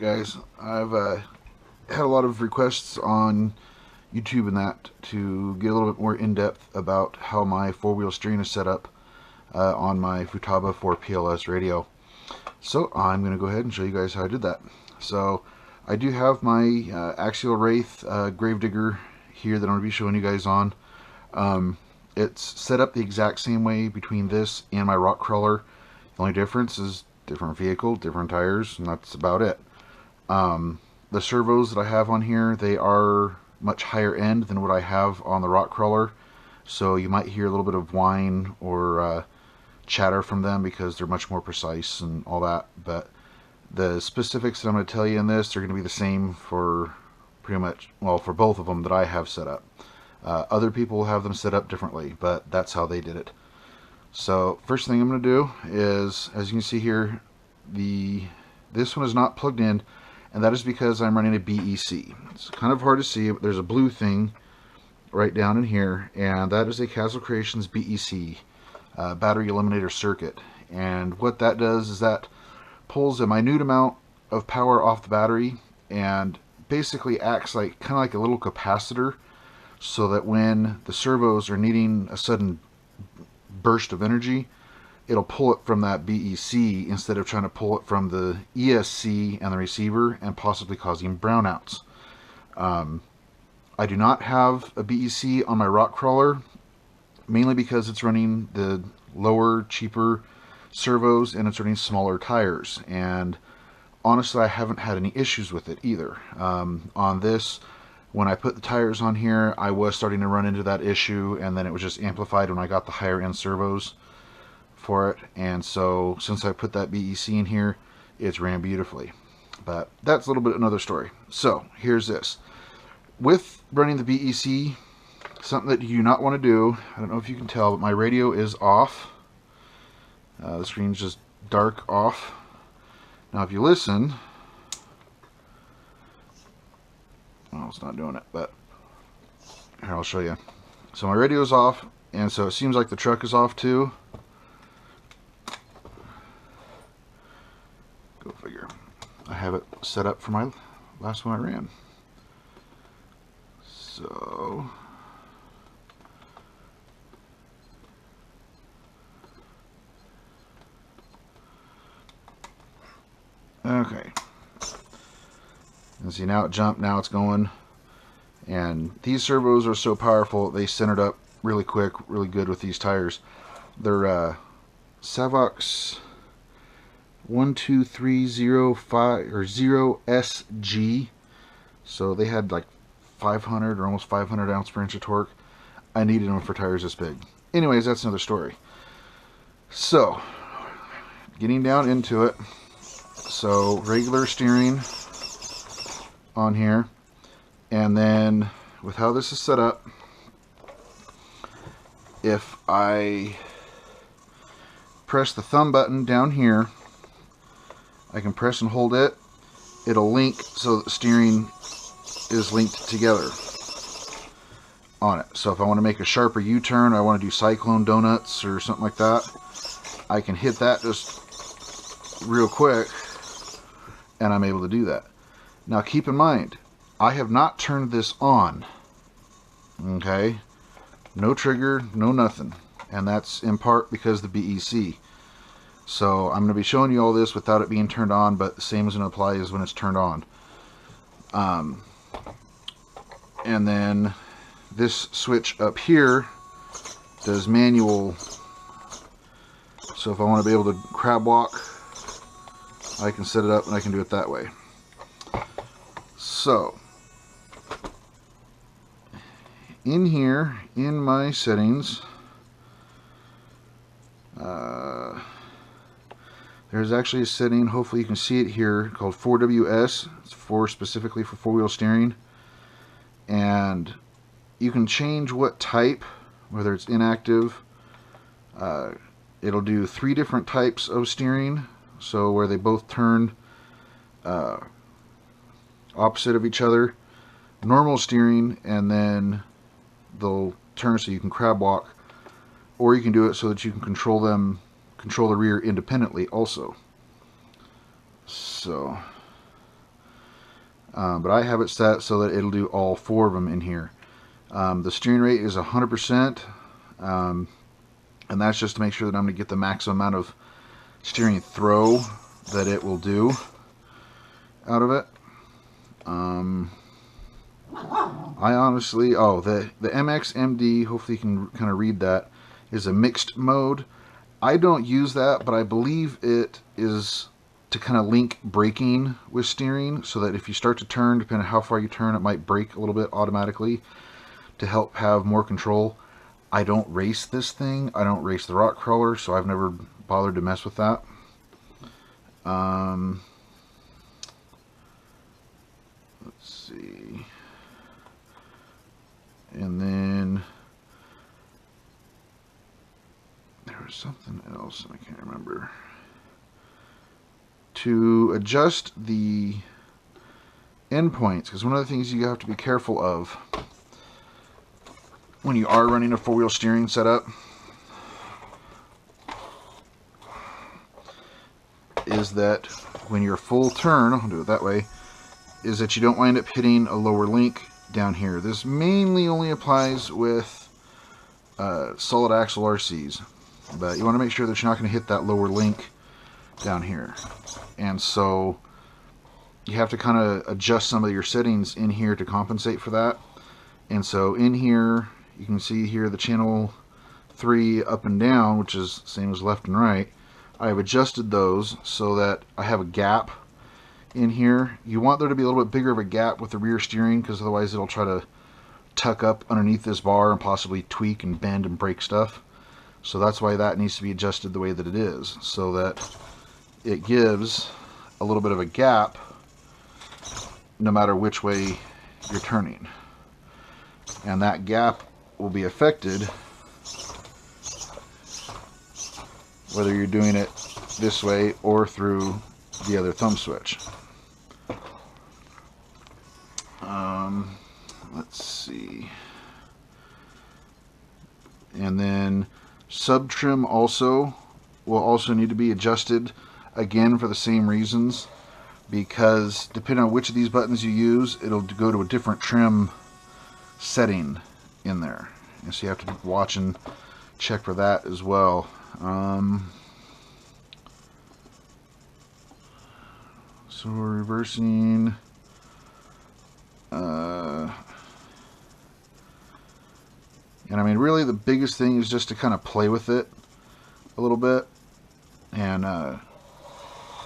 guys, I've had a lot of requests on YouTube and that to get a little bit more in-depth about how my four-wheel steering is set up on my Futaba 4 PLS radio. So I'm going to go ahead and show you guys how I did that. So I do have my Axail Wraith Gravedigger here that I'm going to be showing you guys on. It's set up the exact same way between this and my rock crawler. The only difference is different vehicle, different tires, and that's about it. The servos that I have on here, they are much higher end than what I have on the rock crawler, so you might hear a little bit of whine or chatter from them because they're much more precise and all that. But the specifics that I'm going to tell you in this are going to be the same for pretty much, well, for both of them that I have set up. Other people have them set up differently, but that's how they did it. So first thing I'm going to do is, as you can see here, this one is not plugged in, and that is because I'm running a BEC. It's kind of hard to see, but there's a blue thing right down in here, and that is a Castle Creations BEC battery eliminator circuit. And what that does is that pulls a minute amount of power off the battery and basically acts like kind of like a little capacitor, so that when the servos are needing a sudden burst of energy, it'll pull it from that BEC instead of trying to pull it from the ESC and the receiver and possibly causing brownouts. I do not have a BEC on my rock crawler, mainly because it's running the lower, cheaper servos and it's running smaller tires, and honestly I haven't had any issues with it either. On this, when I put the tires on here, I was starting to run into that issue, and then it was just amplified when I got the higher end servos for it. And so since I put that BEC in here, it's ran beautifully. But that's a little bit another story. So here's this. With running the BEC, something that you do not want to do, I don't know if you can tell, but my radio is off. The screen's just dark off. Now if you listen, well, it's not doing it, but here, I'll show you. So my radio is off, and so it seems like the truck is off too. Go figure. I have it set up for my last one I ran. So okay. And see, now it jumped, now it's going. And these servos are so powerful, they centered up really quick, really good with these tires. They're Savox 12305 or 0SG. So they had like 500 or almost 500 ounce per inch of torque. I needed them for tires this big. Anyways, that's another story. So, getting down into it. So, regular steering on here, and then with how this is set up, if I press the thumb button down here, I can press and hold it, it'll link so that the steering is linked together on it. So if I want to make a sharper U-turn, I want to do cyclone donuts or something like that, I can hit that just real quick and I'm able to do that. Now keep in mind, I have not turned this on, okay? No trigger, no nothing. And that's in part because the BEC. So I'm going to be showing you all this without it being turned on, but the same is going to apply as when it's turned on. And then this switch up here does manual. So if I want to be able to crab walk, I can set it up and I can do it that way. So, in here, in my settings, there's actually a setting, hopefully you can see it here, called 4WS. It's specifically for four-wheel steering. And you can change what type, whether it's inactive. It'll do 3 different types of steering, so where they both turn opposite of each other, normal steering, and then they'll turn so you can crab walk, or you can do it so that you can control the rear independently also. So but I have it set so that it'll do all 4 of them in here. The steering rate is 100%, and that's just to make sure that I'm going to get the maximum amount of steering throw that it will do out of it. I honestly, the MXMD, hopefully you can kind of read that, is a mixed mode. I don't use that, but I believe it is to kind of link braking with steering, so that if you start to turn, depending on how far you turn, it might brake a little bit automatically to help have more control. I don't race this thing. I don't race the rock crawler, so I've never bothered to mess with that. Let's see. And then there was something else, I can't remember. To adjust the endpoints, because one of the things you have to be careful of when you are running a 4-wheel steering setup is that when you're full turn, I'll do it that way, is that you don't wind up hitting a lower link down here. This mainly only applies with solid axle RCs, but you want to make sure that you're not going to hit that lower link down here. And so you have to kind of adjust some of your settings in here to compensate for that. And so in here, you can see here the channel 3 up and down, which is same as left and right. I have adjusted those so that I have a gap in here. You want there to be a little bit bigger of a gap with the rear steering, because otherwise it'll try to tuck up underneath this bar and possibly tweak and bend and break stuff. So that's why that needs to be adjusted the way that it is, so that it gives a little bit of a gap no matter which way you're turning. And that gap will be affected whether you're doing it this way or through the other thumb switch. Let's see. And then sub trim also will also need to be adjusted, again for the same reasons, because depending on which of these buttons you use, it'll go to a different trim setting in there, and so you have to watch and check for that as well. So we're reversing. And I mean, really the biggest thing is just to kind of play with it a little bit. And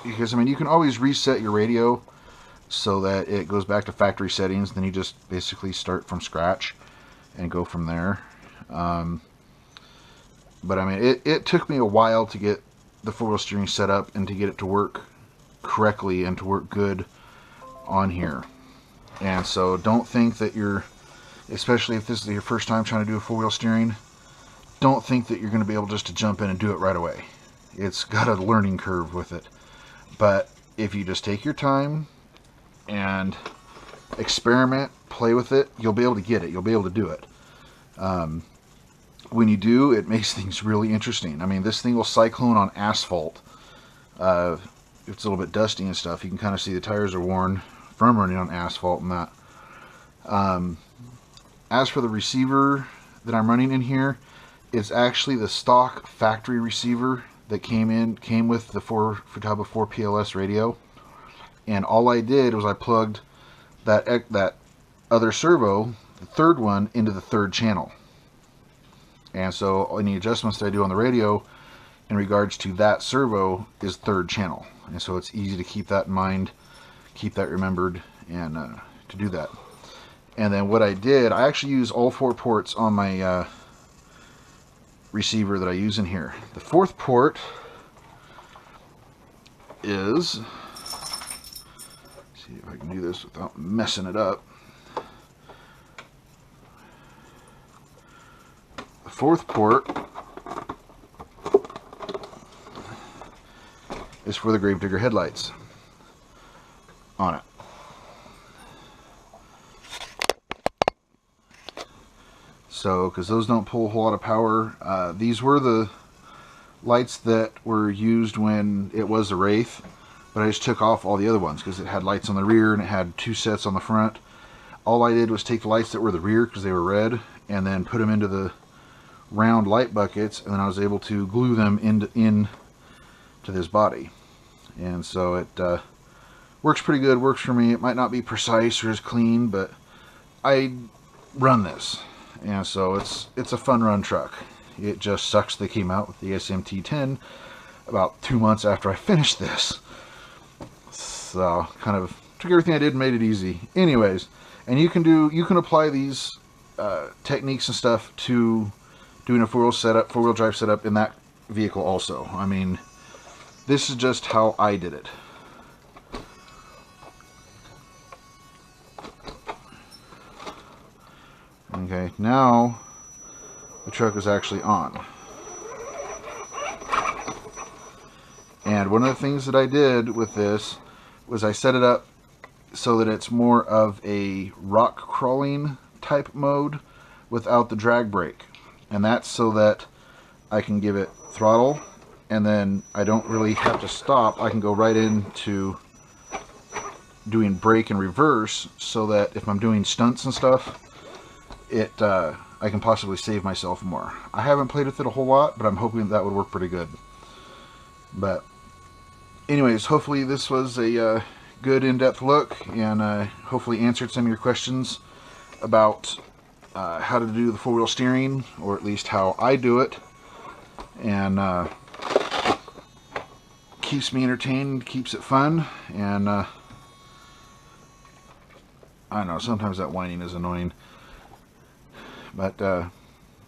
because I mean, you can always reset your radio so that it goes back to factory settings. Then you just basically start from scratch and go from there. But I mean, it took me a while to get the 4-wheel steering set up and to get it to work correctly and to work good on here. And so don't think that you're, especially if this is your first time trying to do a 4-wheel steering, don't think that you're going to be able just to jump in and do it right away. It's got a learning curve with it. But if you just take your time and experiment, play with it, you'll be able to get it. You'll be able to do it. When you do, it makes things really interesting. I mean, this thing will cyclone on asphalt. If it's a little bit dusty and stuff, you can kind of see the tires are worn from running on asphalt and that. As for the receiver that I'm running in here, it's actually the stock factory receiver that came with the Futaba 4 PLS radio. And all I did was I plugged that other servo, the third one, into the third channel. And so any adjustments that I do on the radio in regards to that servo is third channel. And so it's easy to keep that in mind, keep that remembered, and to do that. And then what I did, I actually use all 4 ports on my receiver that I use in here. The 4th port is, see if I can do this without messing it up. The 4th port is for the Gravedigger headlights on it. So, because those don't pull a whole lot of power. These were the lights that were used when it was a Wraith. but I just took off all the other ones because it had lights on the rear and it had 2 sets on the front. All I did was take the lights that were the rear because they were red and then put them into the round light buckets, and then I was able to glue them into this body. And so it works pretty good, works for me. It might not be precise or as clean, but I run this, and so it's a fun run truck. It just sucks they came out with the SMT10 about 2 months after I finished this. So kind of took everything I did and made it easy. Anyways, and you can apply these techniques and stuff to doing a four-wheel drive setup in that vehicle also. I mean, this is just how I did it. Okay, now the truck is actually on. And one of the things that I did with this was I set it up so that it's more of a rock crawling type mode without the drag brake. And that's so that I can give it throttle, and then I don't really have to stop. I can go right into doing brake and reverse, so that if I'm doing stunts and stuff, I can possibly save myself more. I haven't played with it a whole lot, but I'm hoping that would work pretty good. But anyways, hopefully this was a good in-depth look, and hopefully answered some of your questions about how to do the four-wheel steering, or at least how I do it. And keeps me entertained, keeps it fun, and I don't know, sometimes that whining is annoying. But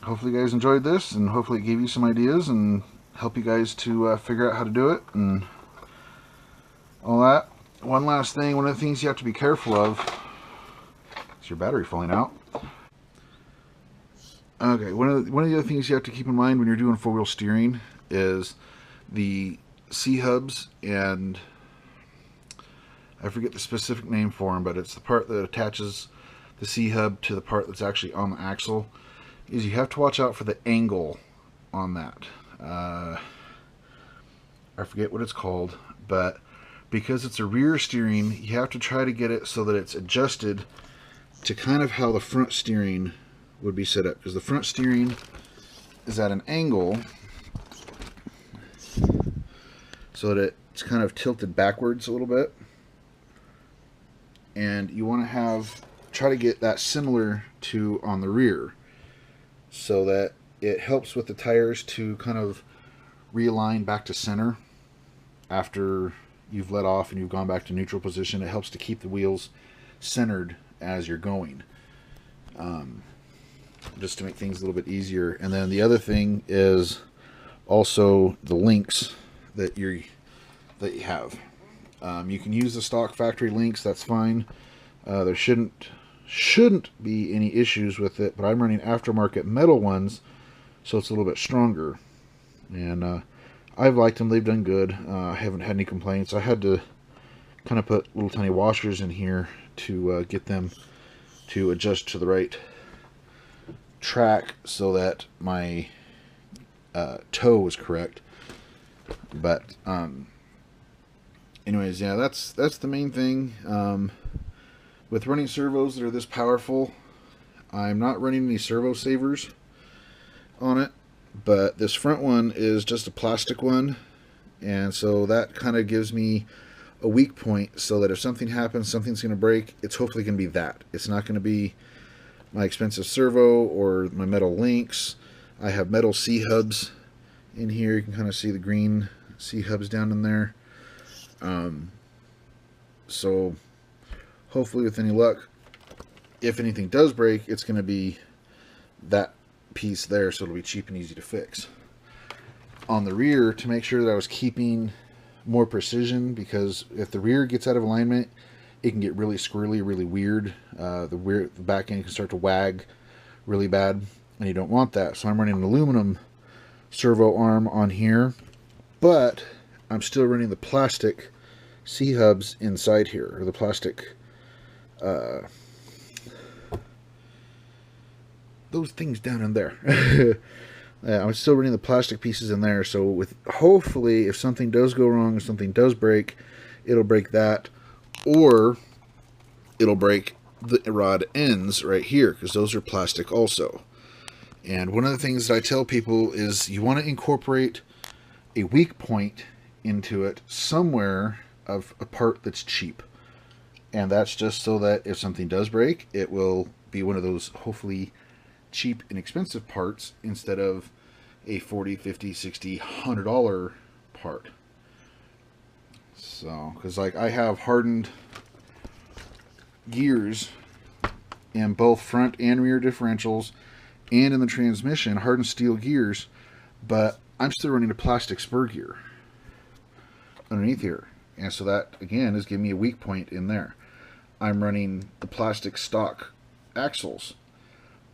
hopefully you guys enjoyed this, and hopefully it gave you some ideas and help you guys to figure out how to do it and all that. One last thing, one of the things you have to be careful of is your battery falling out. Okay, one of the other things you have to keep in mind when you're doing four-wheel steering is the C-hubs, and I forget the specific name for them, but it's the part that attaches the C-hub to the part that's actually on the axle. Is you have to watch out for the angle on that. I forget what it's called, but because it's a rear steering, you have to try to get it so that it's adjusted to kind of how the front steering would be set up, because the front steering is at an angle so that it's kind of tilted backwards a little bit, and you want to try to get that similar to on the rear, so that it helps with the tires to kind of realign back to center after you've let off and you've gone back to neutral position. It helps to keep the wheels centered as you're going, just to make things a little bit easier. And then the other thing is also the links that you have. You can use the stock factory links, that's fine. There shouldn't be any issues with it, but I'm running aftermarket metal ones, so it's a little bit stronger, and I've liked them. They've done good. I haven't had any complaints. I had to kind of put little tiny washers in here to get them to adjust to the right track so that my toe was correct. But anyways, yeah, that's the main thing. With running servos that are this powerful, I'm not running any servo savers on it, but this front one is just a plastic one, and so that kind of gives me a weak point, so that if something happens, something's going to break, it's hopefully going to be that. It's not going to be my expensive servo or my metal links. I have metal C-hubs in here. You can kind of see the green C-hubs down in there. So hopefully with any luck, if anything does break, it's going to be that piece there, so it'll be cheap and easy to fix. On the rear, to make sure that I was keeping more precision, because if the rear gets out of alignment, it can get really squirrely, really weird. The back end can start to wag really bad, and you don't want that. So I'm running an aluminum servo arm on here, but I'm still running the plastic C-hubs inside here, or the plastic those things down in there. I'm still running the plastic pieces in there, so with hopefully if something does go wrong, if something does break, it'll break that, or it'll break the rod ends right here, because those are plastic also. And one of the things that I tell people is you want to incorporate a weak point into it somewhere of a part that's cheap. And that's just so that if something does break, it will be one of those hopefully cheap, inexpensive parts instead of a $40, $50, $60, $100 part. So, because like I have hardened gears in both front and rear differentials and in the transmission, hardened steel gears, but I'm still running a plastic spur gear underneath here. And so that, again, is giving me a weak point in there. I'm running the plastic stock axles.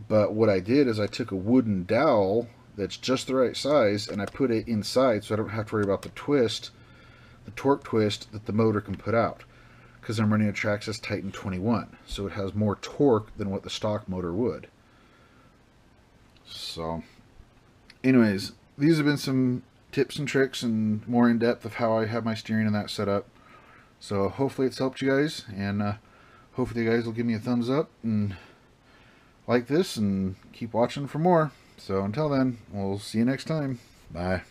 But what I did is I took a wooden dowel that's just the right size, and I put it inside so I don't have to worry about the twist, the torque twist that the motor can put out. Because I'm running a Traxxas Titan 21, so it has more torque than what the stock motor would. So, anyways, these have been some tips and tricks and more in depth of how I have my steering and that set up. So hopefully it's helped you guys, and hopefully you guys will give me a thumbs up and like this and keep watching for more. So until then, we'll see you next time. Bye.